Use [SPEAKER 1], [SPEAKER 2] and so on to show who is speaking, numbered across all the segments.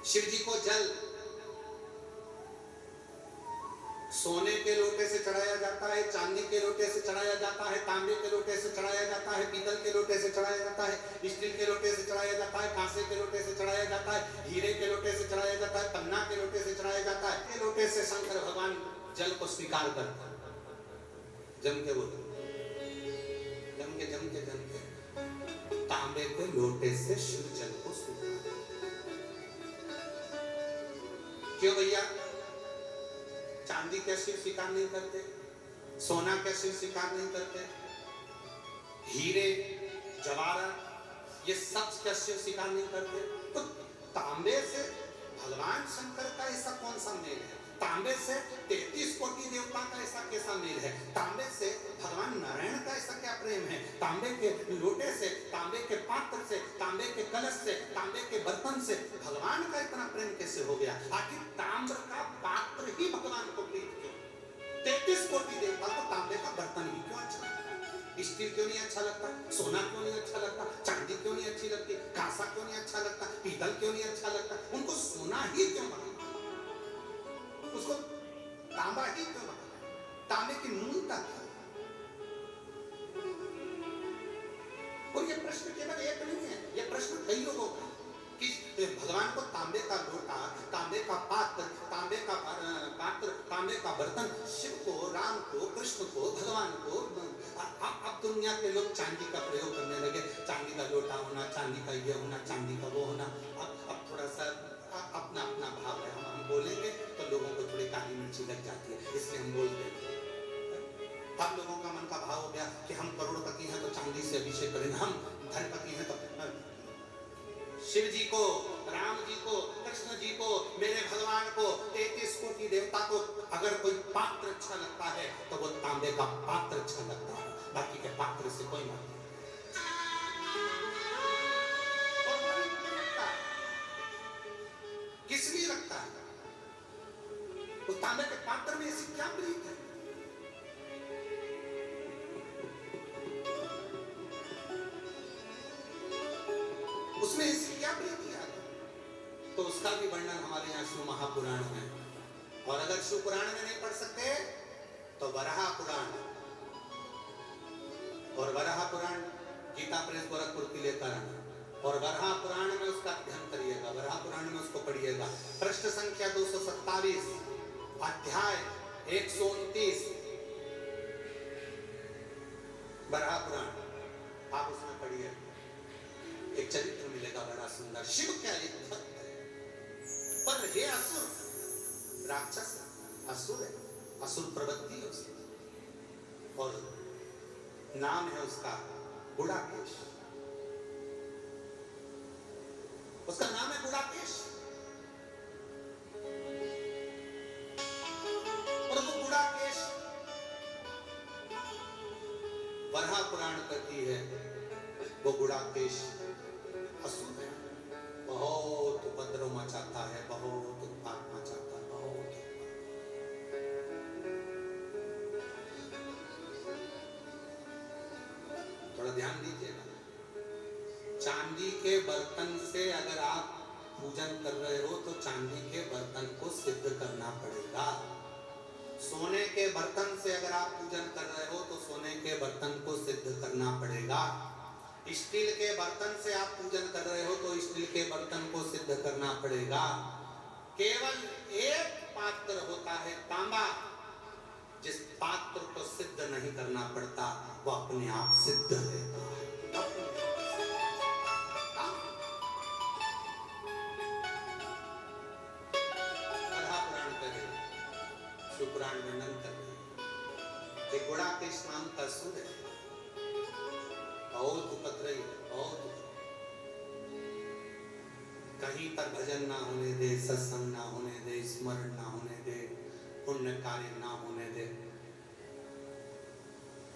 [SPEAKER 1] शिव जी को जल सोने के लोटे से चढ़ाया जाता है, चांदी के लोटे से चढ़ाया जाता है, तांबे के लोटे से चढ़ाया जाता है, पीतल के लोटे से चढ़ाया जाता है, स्टील के लोटे से चढ़ाया जाता है, कांसे के लोटे से चढ़ाया जाता है, हीरे के लोटे से चढ़ाया जाता है, पन्ना के लोटे से चढ़ाया जाता है। ये लोटे से शंकर भगवान जल को स्वीकार करते हैं। जम के बोलो, जम के तांबे के लोटे से शिव जल को स्वीकार। क्यों भैया? चांदी क्या शिव स्वीकार नहीं करते? सोना क्या शिव स्वीकार नहीं करते? हीरे जवाहरात ये सब क्या शिव स्वीकार नहीं करते? तो तांबे से भगवान शंकर का ऐसा कौन सा मेल है? तांबे से 33 कोटि देवता का ऐसा कैसा मेल है? तांबे से भगवान नारायण का ऐसा क्या प्रेम है? तांबे के लोटे से, तांबे के पात्र से, तांबे के कलश से, तांबे के बर्तन से भगवान का इतना प्रेम कैसे हो गया? आखिर ताम्र का पात्र ही भगवान को प्रीत क्यों? 33 कोटि देवता को तांबे का बर्तन ही क्यों अच्छा लगता? स्टील क्यों नहीं अच्छा लगता? सोना क्यों नहीं अच्छा लगता? चांदी क्यों नहीं अच्छी लगती? कांसा क्यों नहीं अच्छा लगता? पीतल क्यों नहीं अच्छा लगता? उनको सोना ही क्यों बना? उसको तांबा ही क्यों बना? तांबे की मूलता क्या? और ये प्रश्न केवल एक नहीं है, ये प्रश्न कई लोगों का कि भगवान को तांबे का लोटा, तांबे का पात्र, तांबे का तांबे का बर्तन, शिव को, राम को, कृष्ण को, भगवान को। अब दुनिया के लोग चांदी का प्रयोग करने लगे। चांदी का लोटा होना, चांदी का ये होना, चांदी का वो होना। अब थोड़ा सा अपना अपना भाव है। हम बोलेंगे तो लोगों को थोड़ी काली मिर्ची लग जाती है, इसलिए हम बोलते हैं। अब लोगों का मन का भाव हो गया कि हम करोड़पति हैं तो चांदी से अभिषेक करेंगे, हम धनपति हैं तो शिव जी को, राम जी को, कृष्ण जी को, मेरे भगवान को, 33 कोटि देवता को अगर कोई पात्र अच्छा लगता है तो वो तांबे का पात्र अच्छा लगता है, बाकी के पात्र से कोई मतलब नहीं। किस लिए लगता है? उस तांबे के पात्र में ऐसी क्या प्रीत है? उसमें ऐसी क्या प्रीति है? तो उसका भी वर्णन हमारे यहाँ शिव महापुराण में। और अगर शिव पुराण में नहीं पढ़ सकते तो वराह पुराण, और वराह पुराण गीता प्रेस गोरखपुर की लेकर आना, और वराह पुराण में उसका अध्ययन करिएगा, वराह पुराण में उसको पढ़िएगा। पृष्ठ संख्या 227, अध्याय 129, वराह पुराण आप उसमें पढ़िए। एक चरित्र मिलेगा बड़ा सुंदर। शिव क्या एक भक्त है, पर हे असुर, राक्षस असुर है, असुर प्रवृत्ति है उसकी, और नाम है उसका गुड़ाकेश। उसका नाम है गुड़ाकेश। और वो गुड़ाकेश वराह पुराण कहती है वो गुड़ाकेश असुर है, बहुत उपद्रव मचाता है, बहुत उत्पात मचाता है, बहुत। थोड़ा ध्यान दीजिएगा। चांदी के बर्तन से अगर आप पूजन कर रहे हो तो चांदी के बर्तन को सिद्ध करना पड़ेगा। सोने के बर्तन से अगर आप पूजन कर रहे हो तो सोने के बर्तन को सिद्ध करना पड़ेगा। स्टील के बर्तन से आप पूजन कर रहे हो तो स्टील के बर्तन को सिद्ध करना पड़ेगा। केवल एक पात्र होता है तांबा, जिस पात्र को सिद्ध नहीं करना पड़ता वो अपने आप सिद्ध रहता है। पुराण वर्णन कर रहे हैं। गुड़ाकेश नाम का असुर है, बहुत उपद्रवी है, बहुत। कहीं पर भजन ना होने दे, सत्संग ना होने दे, स्मरण ना होने दे, पुण्य कार्य ना होने दे।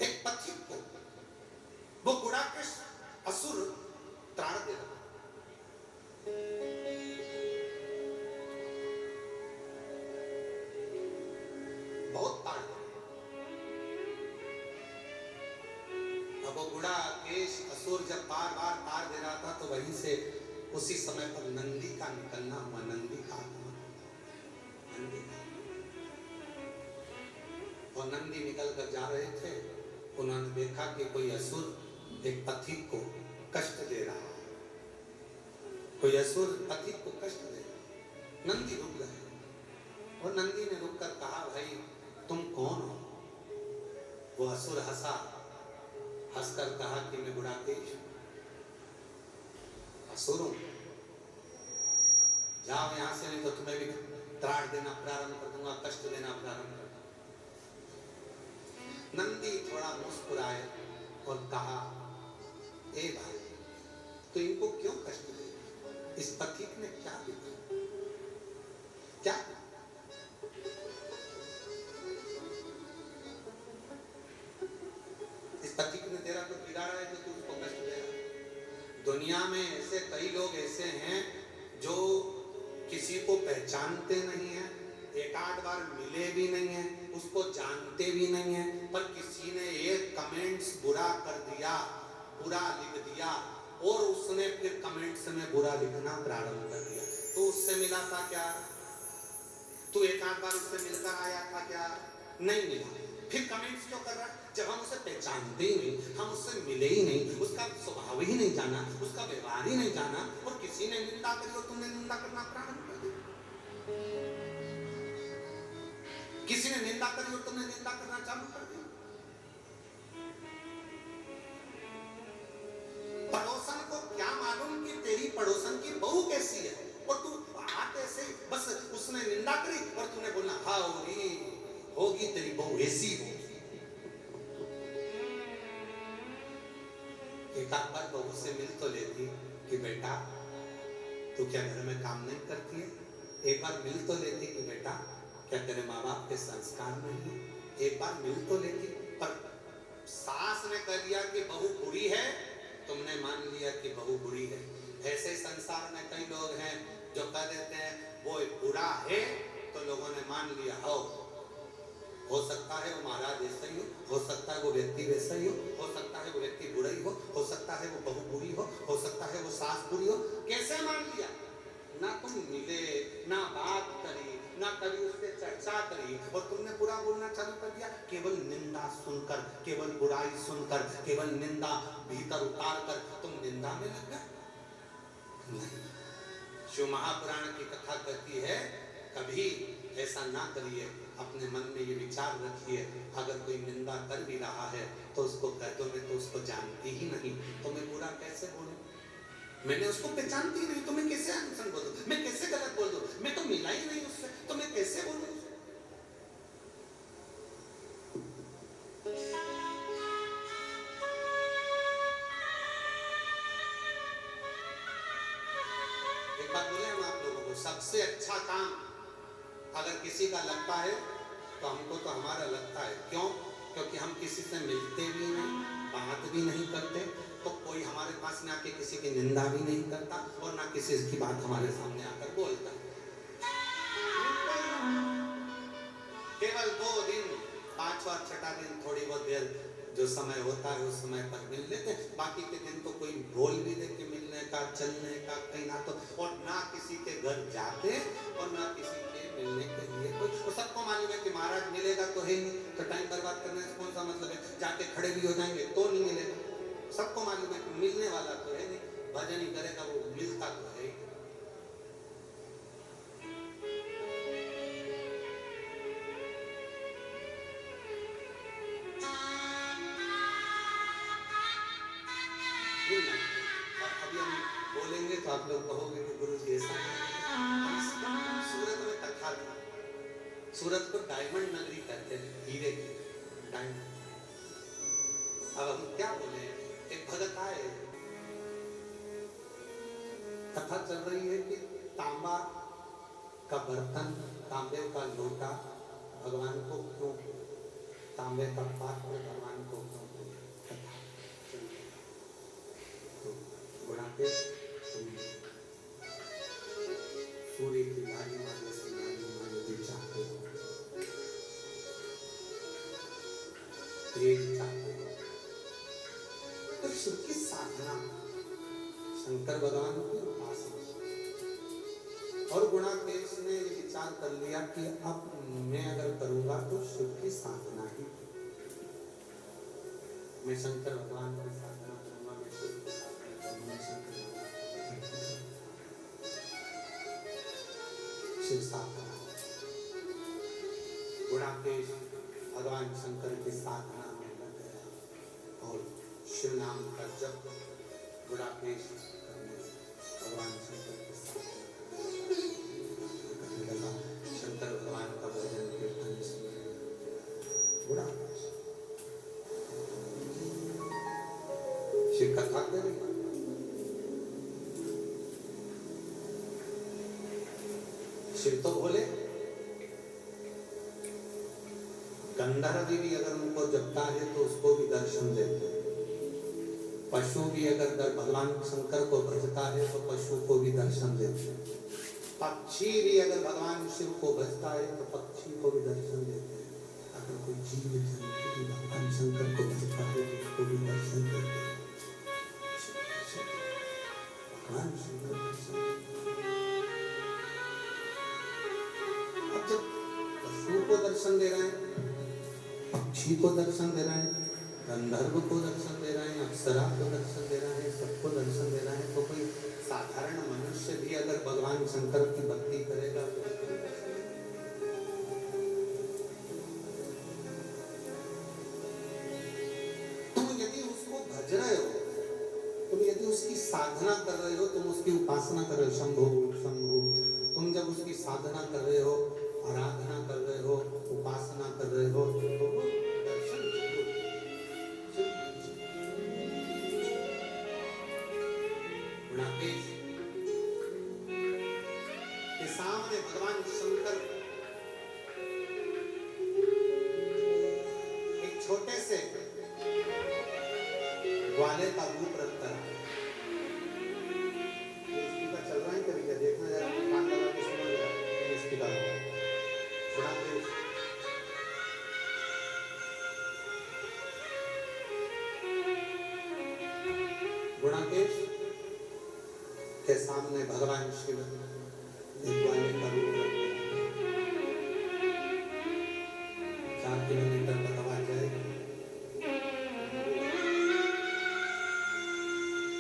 [SPEAKER 1] एक पथिक को वो गुड़ाकेश असुर त्राण दे रहा। बहुत ताड़। अब वो गुड़ाकेश असुर जब बार बार ताड़ दे रहा था तो वहीं से उसी समय पर नंदी का निकलना हुआ। नंदी और नंदी निकल कर जा रहे थे। उन्होंने देखा कि कोई असुर एक पथिक को कष्ट दे रहा है, कोई असुर पथिक को कष्ट दे रहा। नंदी रुक गए और नंदी ने रुक कर कहा, भाई तुम कौन हो? वो असुर हंसा, हंसकर कहा कि मैं गुणाकेश असुर हूं, जाओ यहां से, नहीं तो तुम्हें भी त्राण देना प्रारंभ कर दूंगा, कष्ट देना प्रारंभ कर दूंगा। नंदी थोड़ा मुस्कुराए और कहा, ए भाई तो इनको क्यों कष्ट दे? इस पथिक ने क्या किया? क्या? इस पथिक ने तेरा तो बिगाड़ा है जो तू उसको कष्ट दे रहा है। दुनिया में ऐसे कई लोग ऐसे हैं जो किसी को पहचानते नहीं है, एक आध बार मिले भी नहीं है, उसको जानते भी नहीं है, पर किसी ने एक कमेंट्स बुरा कर दिया, बुरा लिख दिया और उसने फिर कमेंट्स में बुरा लिखना प्रारंभ कर दिया। तो उससे मिला था क्या? तू एक आध बार उससे मिलकर आया था क्या? नहीं मिला, फिर कमेंट्स क्यों कर रहा? जब हम उसे पहचानते ही नहीं, हम उससे मिले ही नहीं, उसका स्वभाव ही नहीं जाना, उसका व्यवहार ही नहीं जाना, और किसी ने निंदा करी और तुमने निंदा करना प्रारंभ कर दिया। किसी ने निंदा करी और तुमने निंदा करना चालू कर दिया। पड़ोसन को क्या मालूम कि तेरी पड़ोसन की बहू कैसी है, और तू हाथ ऐसे बस उसने निंदा करी और तूने बोलना हाँ होगी तेरी बहू ऐसी होगी। एक आध बार बहू से मिल तो लेती कि बेटा तू क्या घर में काम नहीं करती है? एक बार मिल तो लेती कि बेटा क्या तेरे माँ बाप के संस्कार नहीं है? एक बार मिल तो लेती। पर सास ने कह दिया कि बहू बुरी है, तुमने मान लिया कि बहू बुरी है। ऐसे संसार में कई लोग हैं जो कह देते हैं वो बुरा है, तो लोगों ने मान लिया हो सकता है वो महाराज ऐसा ही हो सकता है वो व्यक्ति वैसा ही हो सकता है वो व्यक्ति बुरा ही हो सकता है वो बहू बुरी हो सकता है वो सास बुरी हो। कैसे मान लिया? ना तुम मिले, ना बात करी, ना कभी उससे चर्चा करी, और तुमने बुरा बोलना चालू कर दिया। केवल निंदा सुनकर, केवल बुराई सुनकर, केवल निंदा भीतर उतार कर तुम निंदा में लग गए। शिव महापुराण की कथा कहती है कभी ऐसा ना करिए, अपने मन में ये विचार रखिए, अगर कोई निंदा कर भी रहा है तो उसको कह दो मैं तो उसको जानती ही नहीं, तो मैं बुरा कैसे बोलूं? मैंने उसको पहचानती ही नहीं, तो मैं कैसे अनसन बोल दूं? मैं कैसे गलत बोल दूं? मैं तो मिला ही नहीं उससे, तो मैं कैसे बोलूं? एक बात बोले हम आप लोगों को, सबसे अच्छा काम अगर किसी का लगता है तो हमको तो हमारा लगता है। क्यों? क्योंकि हम किसी से मिलते भी नहीं, बात भी नहीं करते, तो कोई हमारे पास में आके किसी की निंदा भी नहीं करता और ना किसी की बात हमारे सामने आकर बोलता। केवल 2 दिन, 5वां 6ठा दिन थोड़ी बहुत देर जो समय होता है उस समय पर मिल लेते हैं, बाकी के दिन तो कोई बोल भी दे के मिलने का, चलने का, कहीं ना तो, और ना किसी के घर जाते और ना किसी के मिलने के लिए कोई। तो सबको मालूम है कि महाराज मिलेगा तो है नहीं, तो टाइम बर्बाद करने से कौन सा मतलब है? जाके खड़े भी हो जाएंगे तो नहीं मिलेगा। सबको मालूम है कि मिलने वाला तो है नहीं, भजन ही करेगा वो, मिलता तो है। अभी हम बोलेंगे तो आप लोग कहोगे कि गुरु जी ऐसा सूरत में कथा थी। सूरत को डायमंड नगरी कहते हैं, हीरे की डायमंड। अब हम क्या बोले, एक भगत आए, कथा चल रही है कि तांबा का बर्तन, तांबे का लोटा भगवान को क्यों, तांबे का पात्र भगवान को क्यों, कथा बुढ़ापे सूर्य की लाली वाले से लाली वाले भी चाहते हो, तेज चाहते हो, तो शिव की साधना, शंकर भगवान की उपासना, और गुणाकेश ने ये विचार कर लिया कि अब मैं अगर करूंगा तो शिव की साधना ही, मैं शंकर भगवान की साधना करूंगा, मैं शिव की साधना करूंगा, शिव साधना। गुणाकेश भगवान शंकर की साधना में लग गया और शिव नाम का जप गुणाकेश करने भगवान शंकर की साधना करने लगा। शंकर भगवान का भजन कीर्तन गुणाकेश शिव कथा करेगा। शिव तो बोले, गंधर्व भी अगर उनको जपता है तो उसको भी दर्शन देते हैं। पशु भी अगर भगवान शंकर को भजता है तो पशु को भी दर्शन देते हैं। पक्षी भी अगर भगवान शिव को भजता है तो पक्षी को भी दर्शन देते हैं। अगर कोई जीव जंतु भी भगवान शंकर को भजता है तो उसको भी दर्शन देते हैं। भगवान शंकर अब जब पशु को दर्शन दे रहे हैं, पक्षी को दर्शन दे रहे हैं, गंधर्व को दर्शन दे रहे हैं, अप्सरा को दर्शन दे रहे हैं, सबको दर्शन दे रहे हैं, तो कोई साधारण मनुष्य भी अगर भगवान शंकर की भक्ति करेगा तो तुम यदि उसको भज रहे हो, तुम यदि उसकी साधना कर रहे हो, तुम उसकी उपासना कर रहे हो, शंभु शंभु, तुम जब उसकी साधना कर रहे हो, आराधना कर रहे हो, उपासना कर रहे हो, तो दर्शन गुणाकेश के सामने भगवान शंकर एक छोटे से ग्वाले का रूप रखता है। स्पीकर चल रहा है कभी क्या देखना जरा, कान लगा के सुनो जरा स्पीकर गुणाकेश गुणाकेश के सामने भगवान शिव एक ग्वाले का रूप रखते हैं। 4 किलोमीटर तक आवाज जाएगी।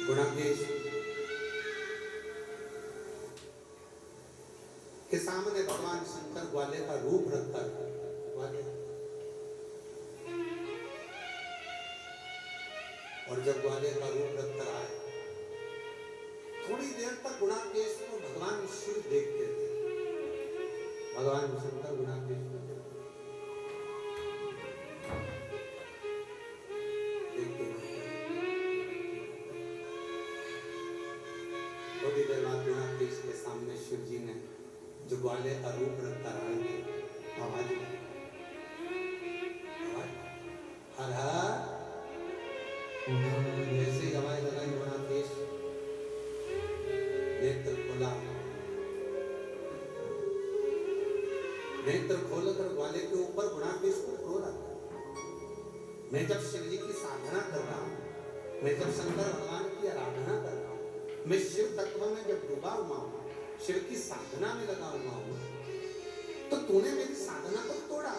[SPEAKER 1] गुणाकेश के सामने भगवान शंकर ग्वाले का रूप रखता है। और जब ग्वाले का रूप रख कर आए, थोड़ी देर तक गुणाकेश को भगवान शिव देखते थे। भगवान शंकर गुणाकेश को देखते थे। थोड़ी देर बाद गुणाकेश के सामने शिव जी ने जो ग्वाले का रूप रख कर आए थे, आवाज हर हर जैसे ही आवाज लगाई, गुणाकेश नेत्र खोला, नेत्र खोलकर ग्वाले के ऊपर गुणाकेश को रो रहा। मैं जब शिव जी की साधना कर रहा हूँ, मैं जब शंकर भगवान की आराधना कर रहा हूँ, मैं शिव तत्व में जब डूबा हुआ हूँ, शिव की साधना में लगा हुआ हूँ, तो तूने मेरी साधना को तोड़ा।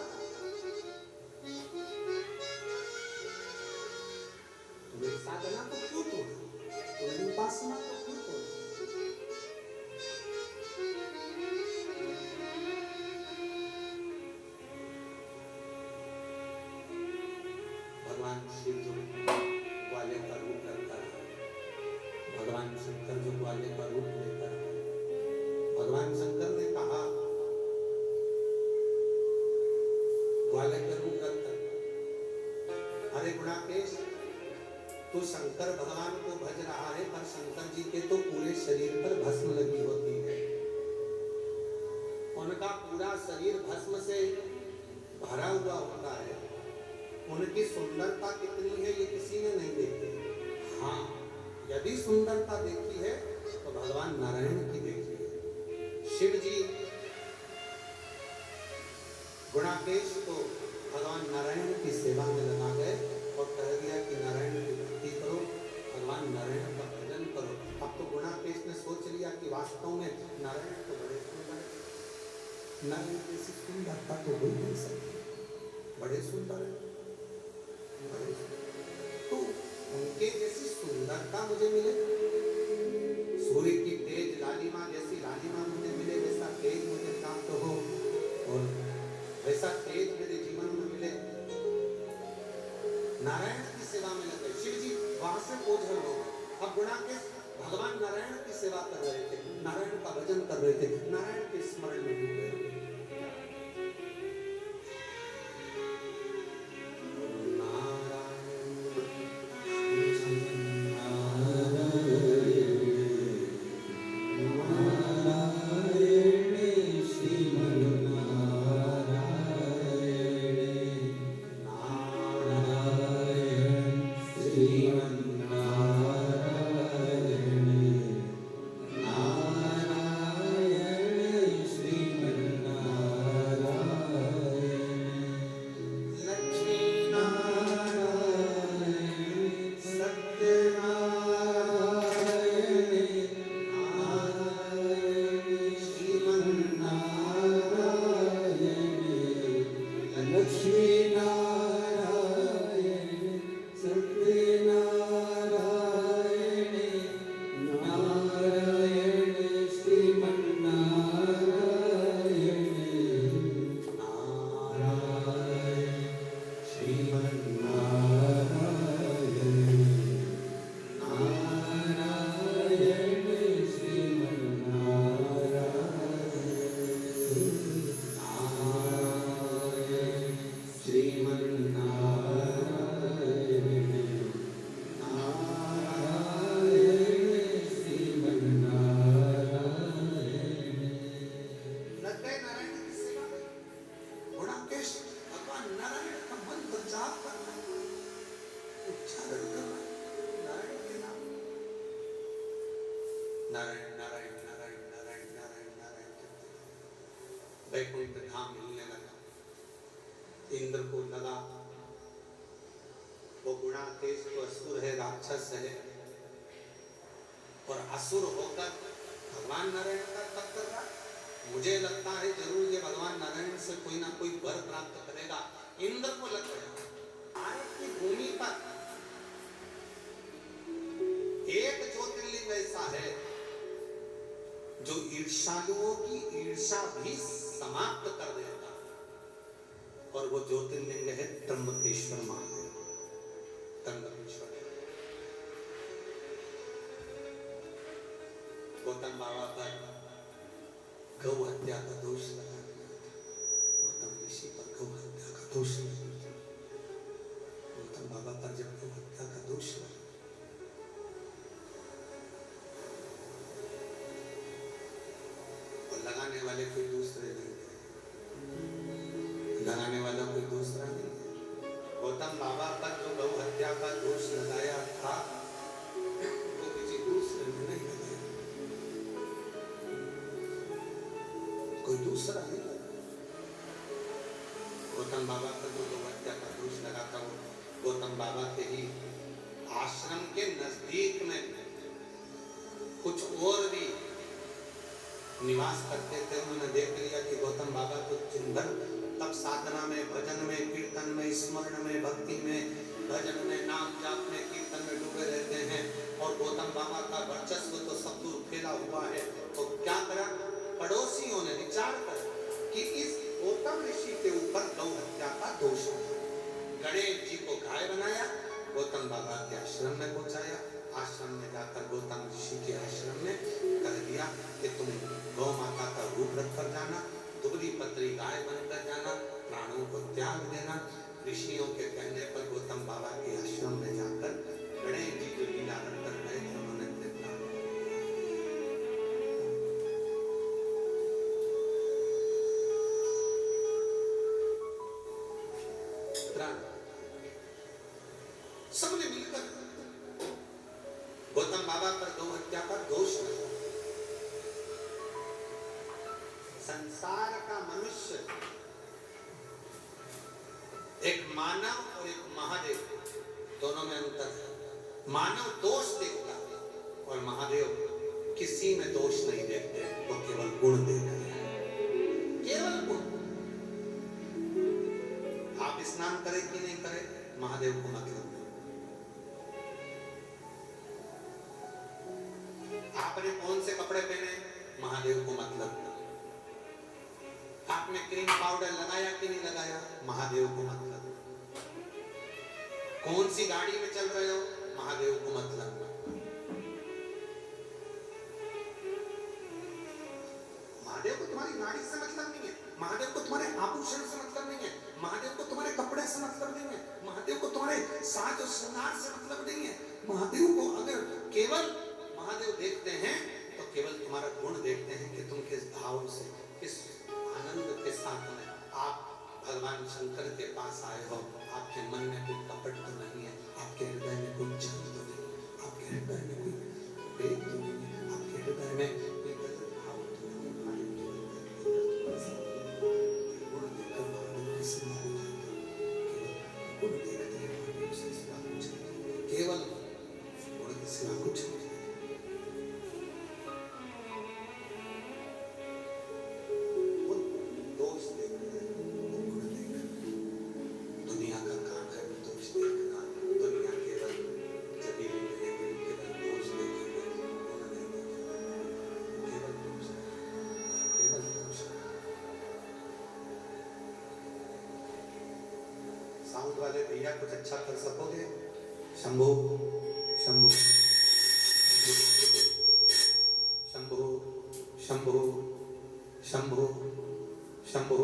[SPEAKER 1] मेरी साधना को क्यों तोड़ा? तो मेरी उपासना को क्यों तोड़ा? भगवान शिव जो ग्वाले का रूप रखता है, भगवान शंकर जो ग्वाले का रूप लेता है, भगवान शंकर ने कहा ग्वाले का रूप रखता है, अरे गुणाकेश, तो शंकर भगवान को भज रहा है, पर शंकर जी के तो पूरे शरीर पर भस्म लगी होती है। उनका पूरा शरीर भस्म से भरा हुआ होता है। उनकी सुंदरता कितनी है ये किसी ने नहीं देखी। हाँ, यदि सुंदरता देखी है तो भगवान नारायण की देखी है। शिव जी गुणाकेश को भगवान नारायण की सेवा में लगा गए और कह दिया कि नारायण की भक्ति करो, भगवान नारायण का भजन करो। अब तो गुणाकेश ने सोच लिया कि वास्तव में नारायण तो बड़े नारायण जैसी सुंदरता तो हो ही नहीं सकती, बड़े सुंदर है, बड़े सुंदर। तो उनके जैसी सुंदरता मुझे मिले, सूर्य की तेज लालिमा जैसी लालिमा मुझे मिले, वैसा तेज मुझे प्राप्त हो और वैसा तेज मेरे जीवन में मिले। नारायण की सेवा में लगे। शिव जी वहां से ओझल हो गए। अब गुणाकेश भगवान नारायण की सेवा कर रहे थे, नारायण का भजन कर रहे थे, नारायण के स्मरण में डूब गए। नारायण नारायण नारायण नारायण नारायण नारायण। वैकुंठ धाम मिलने लगा। इंद्र को लगा वो गुणाकेश तो असुर है, राक्षस है, और असुर होकर भगवान नारायण का तप कर रहा। मुझे लगता है जरूर ये भगवान नारायण से कोई ना कोई वर प्राप्त करेगा। इंद्र को लग गया भारत की भूमि पर एक ज्योतिर्लिंग ऐसा है जो ईर्ष्यालुओं की ईर्ष्या भी समाप्त कर देता, और वो ज्योतिर्लिंग है त्र्यंबकेश्वर महादेव। त्र्यंबकेश्वर गौतम बाबा पर गौ हत्या का दोष लगा, गौतम ऋषि पर गौ हत्या का दोष लगा। गौतम बाबा पर जब गौ हत्या का दोष लगा, लगाने वाले कोई दूसरे नहीं, लगाने वाला कोई दूसरा नहीं। गौतम बाबा पर जो गौ हत्या का दोष लगाया था वो किसी दूसरे ने नहीं लगाया, कोई दूसरा नहीं लगा। गौतम बाबा पर जो गौ हत्या का दोष लगा था वो गौतम बाबा के ही आश्रम के नजदीक में कुछ और भी निवास करते थे। उन्होंने देख लिया कि गौतम बाबा तो दिन भर तब साधना में, भजन में, कीर्तन में, स्मरण में, भक्ति में, भजन में, नाम जाप में, कीर्तन में डूबे रहते हैं, और गौतम बाबा का वर्चस्व तो सब दूर फैला हुआ है। तो क्या करा पड़ोसियों ने विचार कर कि इस गौतम ऋषि के ऊपर गौ हत्या का दोष है। गणेश जी को गाय बनाया, गौतम बाबा के आश्रम में पहुंचाया। आश्रम में जाकर गौतम ऋषि के आश्रम में कह दिया कि तुम गौ माता का रूप रख कर जाना, दुबली पतली गाय बनकर जाना, प्राणों को त्याग देना। ऋषियों के कहने पर गौतम बाबा के आश्रम में जाकर गणेश जी जो लीला कर गए थे उन्होंने सबने मिलकर गौतम बाबा पर गौ हत्या का दोष लगा। संसार का मनुष्य एक मानव और एक महादेव, दोनों में अंतर है। मानव दोष देखता है और महादेव किसी में दोष नहीं देखते, वो केवल गुण देखते हैं। केवल महादेव को मतलब नहीं। आपने कौन से कपड़े पहने, महादेव को मतलब नहीं। आपने क्रीम पाउडर लगाया कि नहीं लगाया, महादेव को मतलब नहीं। कौन सी गाड़ी में चल रहे हो, महादेव को मतलब नहीं। महादेव को तुम्हारी गाड़ी से मतलब नहीं है, महादेव को तुम्हारे आभूषण से मतलब नहीं है, महादेव को तुम्हारे कपड़े से मतलब नहीं है, महादेव को तुम्हारे साज और श्रृंगार से मतलब नहीं है। महादेव को अगर केवल महादेव देखते हैं तो केवल तुम्हारा गुण देखते हैं कि तुम किस भाव से, किस आनंद के साथ में आप भगवान शंकर के पास आए हो। आपके मन में कोई कपट तो नहीं है, आपके हृदय में कोई जल तो नहीं, आपके हृदय में कोई वेग तो नहीं है, आपके हृदय में कोई गलत भाव तो नहीं। गुण देखकर महादेव की सेवा हो जाती है। गुण देखते हैं महादेव से सेवा हो जाती है। केवल गुण की सेवा को छोड़ साउंड वाले भैया कुछ अच्छा कर सकोगे? शंभू शंभू शंभू शंभू शंभू शंभू।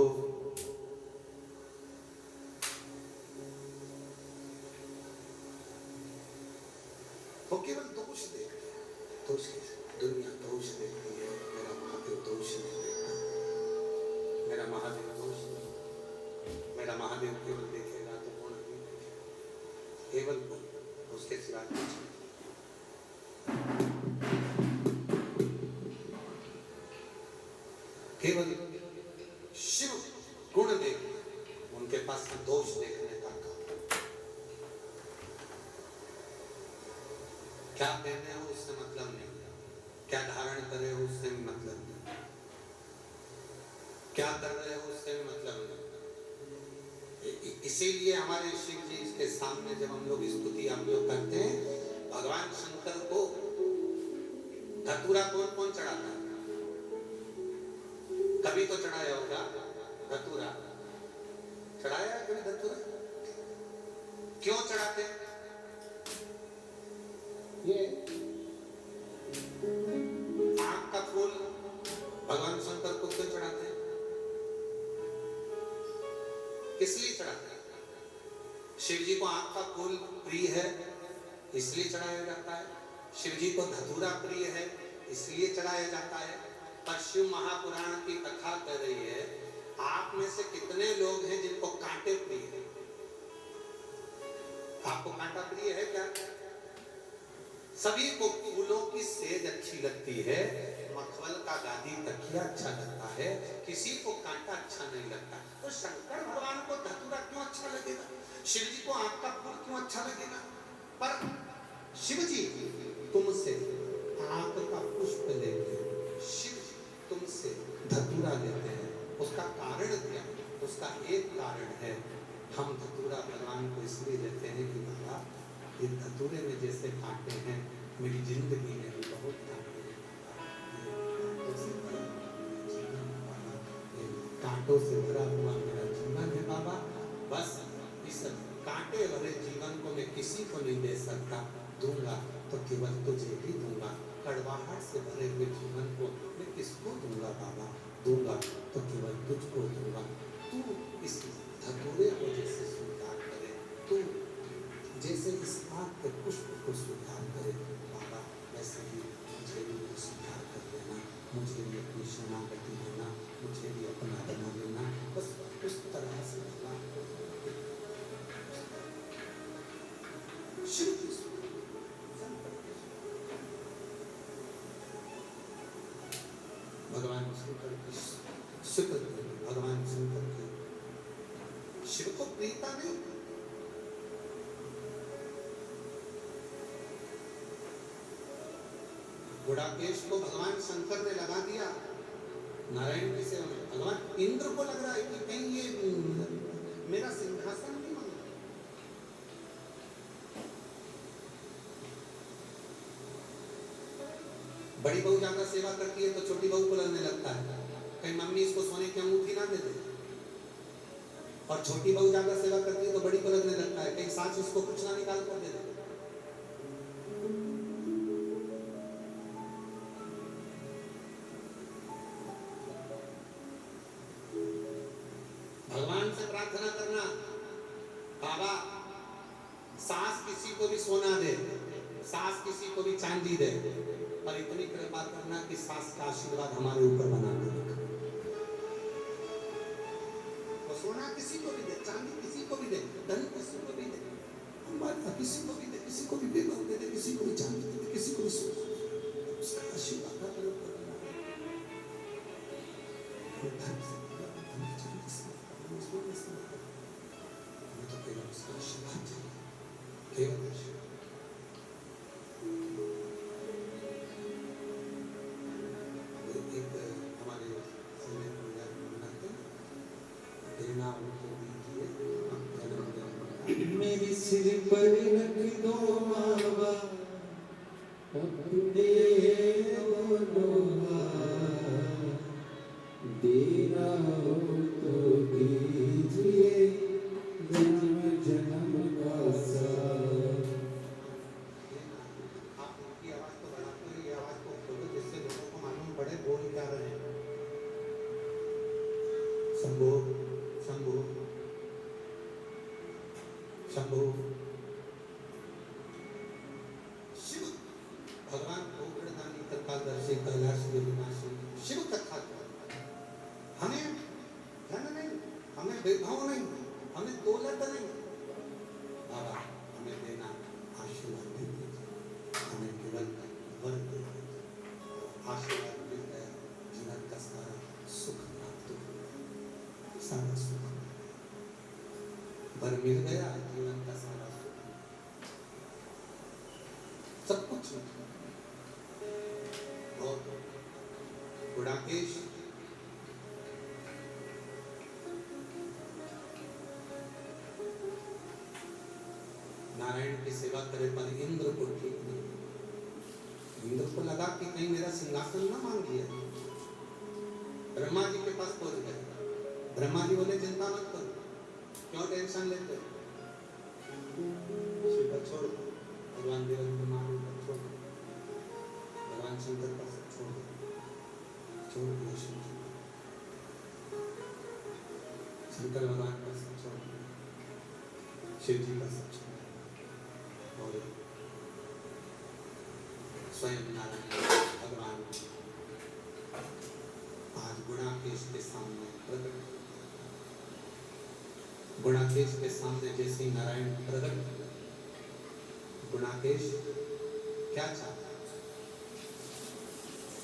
[SPEAKER 1] वो केवल दोष देखते हैं, दोष दुनिया दोष देखती है, मेरा महादेव दोष नहीं देखता, मेरा महादेव दोष नहीं, मेरा महादेव केवल देखेगा तो गुण नहीं देखेगा, केवल गुण, उसके सिवा कुछ नहीं। केवल शिव गुण देखना, उनके पास दोष देखने का काम। क्या पहने हो उससे मतलब नहीं, क्या धारण करे हो उससे भी मतलब नहीं, क्या कर रहे हो उससे भी मतलब नहीं। इसीलिए हमारे शिव जी के सामने जब हम लोग स्तुति हम लोग करते हैं, भगवान शंकर को धतूरा कौन कौन चढ़ाता है? कभी तो चढ़ाया होगा धतूरा, चढ़ाया है कभी धतूरा? क्यों चढ़ाते? ये आंख का फूल भगवान शंकर को क्यों चढ़ाते हैं? किस लिए चढ़ाते हैं? शिव जी को आंख का फूल प्रिय है इसलिए चढ़ाया जाता है, शिव जी को धतूरा प्रिय है इसलिए चढ़ाया जाता है। पर शिव महापुराण की कथा कर रही है, आप में से कितने लोग हैं जिनको कांटे प्रिय है? आपको कांटा प्रिय है क्या? सभी को फूलों की सेज अच्छी लगती है, मखमल का गादी तकिया अच्छा लगता है, किसी को कांटा अच्छा नहीं लगता। तो शंकर भगवान को धतूरा क्यों अच्छा लगेगा? शिव जी को आंख का फूल क्यों अच्छा लगेगा? पर शिव जी तुमसे आंख का पुष्प लेते हैं, शिव तुमसे धतूरा लेते हैं, उसका कारण क्या? उसका एक कारण है, हम धतूरा भगवान को इसलिए लेते हैं कि बाबा ये धतूरे में जैसे कांटे हैं, मेरी जिंदगी में भी बहुत कांटे हैं, कांटों से भरा हुआ मेरा जीवन है बाबा। बस इस कांटे भरे जीवन को मैं किसी को नहीं दे सकता, दूंगा तो केवल तुझे ही दूंगा। कड़वाहट से भरे हुए जीवन को मैं किसको दूंगा बाबा? दूंगा तो केवल तुझको दूंगा। तू इस धतूरे को जैसे स्वीकार करे, तू जैसे इस आंख के पुष्प को स्वीकार करे बाबा, वैसे ही मुझे भी स्वीकार कर लेना, मुझे भी अपनी शरणागति देना, मुझे भी अपना बना लेना। बस उस तरह से शिव भगवान शंकर की शुक्र, भगवान शंकर की शिव को प्रीता नहीं। गुड़ाकेश को भगवान शंकर ने लगा दिया नारायण की सेवा में। भगवान इंद्र को लग रहा है कि कहीं ये मेरा सिंहासन नहीं मांग रहा, बड़ी बहू ज्यादा सेवा करती है तो छोटी बहू को लगने लगता है कहीं मम्मी इसको सोने की अंगूठी ना दे दे, और छोटी बहू ज्यादा सेवा करती है तो बड़ी को लगने लगता है कहीं सास इसको कुछ ना निकाल कर दे दे। भगवान से प्रार्थना करना, बाबा सास किसी को भी सोना दे, सास किसी को भी चांदी दे, पर इतनी कृपा करना कि सास का आशीर्वाद हमारे ऊपर बना दे। तो सोना किसी को भी दे, चांदी किसी को भी दे, धन किसी को भी दे, हमारा किसी को भी दे, किसी को भी बेगम दे दे, किसी को भी चांदी दे दे, किसी को भी सोना, उसका आशीर्वाद हमारे ऊपर बना दे। हमें तो केवल उसका आशीर्वाद चाहिए, केवल आशीर्वाद।
[SPEAKER 2] मेरी सिर पर रख दो बाबा अपने लोहा, देना हो तो दीजिए जन्म जन्म का साथ।
[SPEAKER 1] आप उनकी आवाज को बढ़ाते हुए आवाज को खोलो जिससे लोगों को मालूम पड़े बोल क्या रहे हैं। शंभो शंभो शंभो। शिव भगवान गोवर्धनी तत्कालदर्शी कैलाश विनाशी शिव कथा। हमें धन नहीं, हमें वैभव नहीं, हमें दौलत नहीं, बाबा हमें देना आशीर्वाद दे दीजिए, हमें केवल वर दे दीजिए, आशीर्वाद मिल गया जीवन का सारा सुख प्राप्त हो गया, सारा सुख वर मिल गया जीवन का सारा सुख, सब कुछ। और गुणाकेश नारायण की सेवा करे पर इंद्र को ठीक नहीं, इंद्र को लगा कि कहीं मेरा सिंहासन ना मांग लिया। ब्रह्मा जी के पास पहुंच गए, ब्रह्मा जी बोले चिंता मत करो, क्यों टेंशन लेते हो, शिव पर छोड़ दो, भगवान देव महादेव पर छोड़ दो, भगवान शंकर पर छोड़ दो, छोड़ दो शंकर भगवान पर सब छोड़ दो, शिव जी पर सब छोड़ दो, और स्वयं नारायण भगवान आज गुणाकेश के सामने प्रकट। गुणाकेश के सामने जैसे नारायण प्रकट, गुणाकेश क्या चाहता,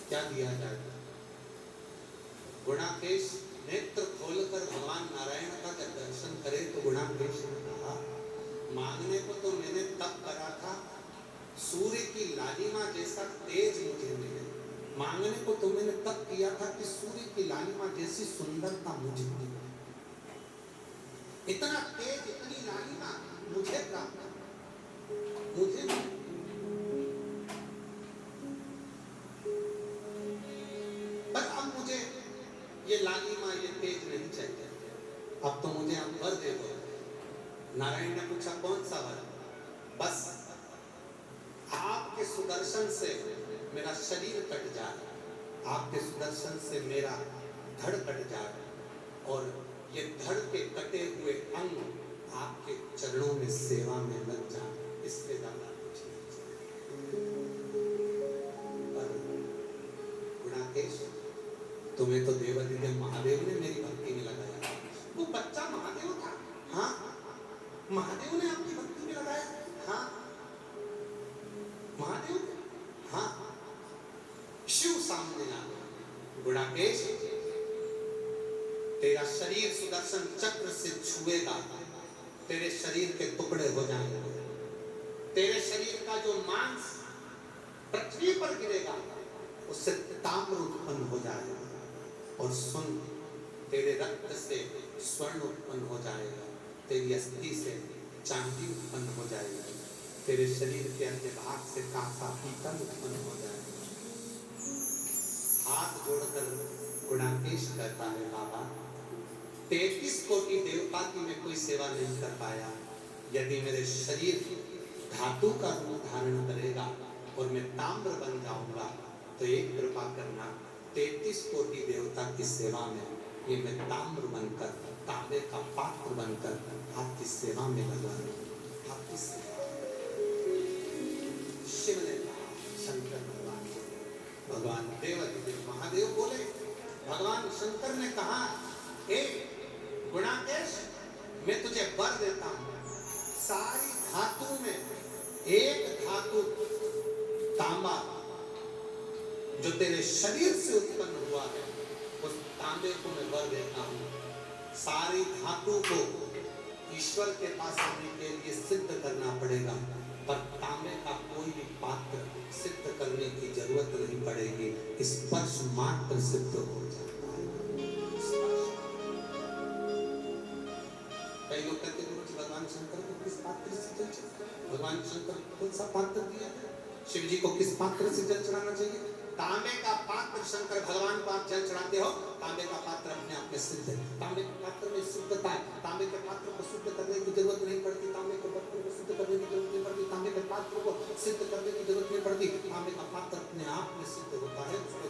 [SPEAKER 1] क्या दिया जाएगा। गुणाकेश नेत्र खोलकर भगवान नारायण का जब दर्शन करे तो गुणाकेश ने कहा मांगने को तो मैंने तब करा था सूर्य की लालिमा जैसा तेज मुझे मिले, मांगने को तो मैंने तब किया था कि सूर्य की लालिमा जैसी सुंदरता मुझे मिले, इतना तेज इतनी लालिमा मुझे प्राप्त, मुझे पर अब मुझे ये लालिमा ये तेज नहीं चाहिए, अब तो मुझे आप वर दे दो। नारायण ने पूछा कौन सा वर, बस आपके सुदर्शन से मेरा शरीर कट जाए, आपके सुदर्शन से मेरा धड़ कट जाए, और ये धड़ के कटे हुए अंग आपके चरणों में सेवा में लग जाए, इससे ज्यादा कुछ नहीं चाहिए। पर गुणाकेश तुम्हें तो देवाधिदेव महादेव ने मेरी भक्ति में लगाया, वो बच्चा महादेव था, हाँ महादेव ने आपकी भक्ति में लगाया, हाँ महादेव, हाँ शिव सामने आ गया। गुणाकेश तेरा शरीर सुदर्शन चक्र से छुएगा, तेरे शरीर के टुकड़े हो जाएंगे, तेरे शरीर का जो मांस पृथ्वी पर गिरेगा उससे ताम्र उत्पन्न हो जाएगा, और सुन तेरे रक्त से स्वर्ण उत्पन्न हो जाएगा, तेरी अस्थि से चांदी उत्पन्न हो जाएगी, तेरे शरीर के अन्य भाग से कांसा पीतल उत्पन्न हो जाएगा, हाथ जोड़कर गुणाकेश कहता है, बाबा 33 कोटि देवता की मैं कोई सेवा नहीं कर पाया, यदि मेरे शरीर धातु का रूप धारण करेगा और मैं ताम्र बन जाऊंगा तो एक कृपा करना 33 कोटि देवता की सेवा में ये मैं ताम्र बनकर, तांबे का पात्र बनकर आपकी सेवा में लगा रहूं, आपकी सेवा। शिव ने कहा, शंकर भगवान बोले, भगवान देव महादेव बोले, भगवान शंकर ने कहा, हे गुणाकेश, मैं तुझे वर देता हूं, सारी धातु में एक धातु तांबा जो तेरे शरीर से उत्पन्न हुआ है, उस तांबे को मैं वर देता हूं। सारी धातु को ईश्वर के पास आने के लिए सिद्ध करना पड़ेगा, पर तांबे का कोई भी पात्र सिद्ध करने की जरूरत नहीं पड़ेगी, स्पर्श मात्र सिद्ध हो जाता है। कई लोग कहते हैं भगवान शंकर को किस पात्र से जल चढ़ाना, भगवान शंकर कौन सा पात्र दिया है, शिव जी को किस पात्र से जल चढ़ाना चाहिए? तांबे का पात्र शंकर भगवान को आप जल चढ़ाते हो, तांबे का पात्र अपने आप में सिद्ध है, तांबे के पात्र में शुद्धता है, तांबे के पात्र को शुद्ध करने की जरूरत नहीं पड़ती, तांबे के बर्तन को शुद्ध करने की जरूरत नहीं पड़ती, तांबे के पात्र को सिद्ध करने की जरूरत नहीं पड़ती, तांबे का पात्र अपने आप में सिद्ध होता है, उसको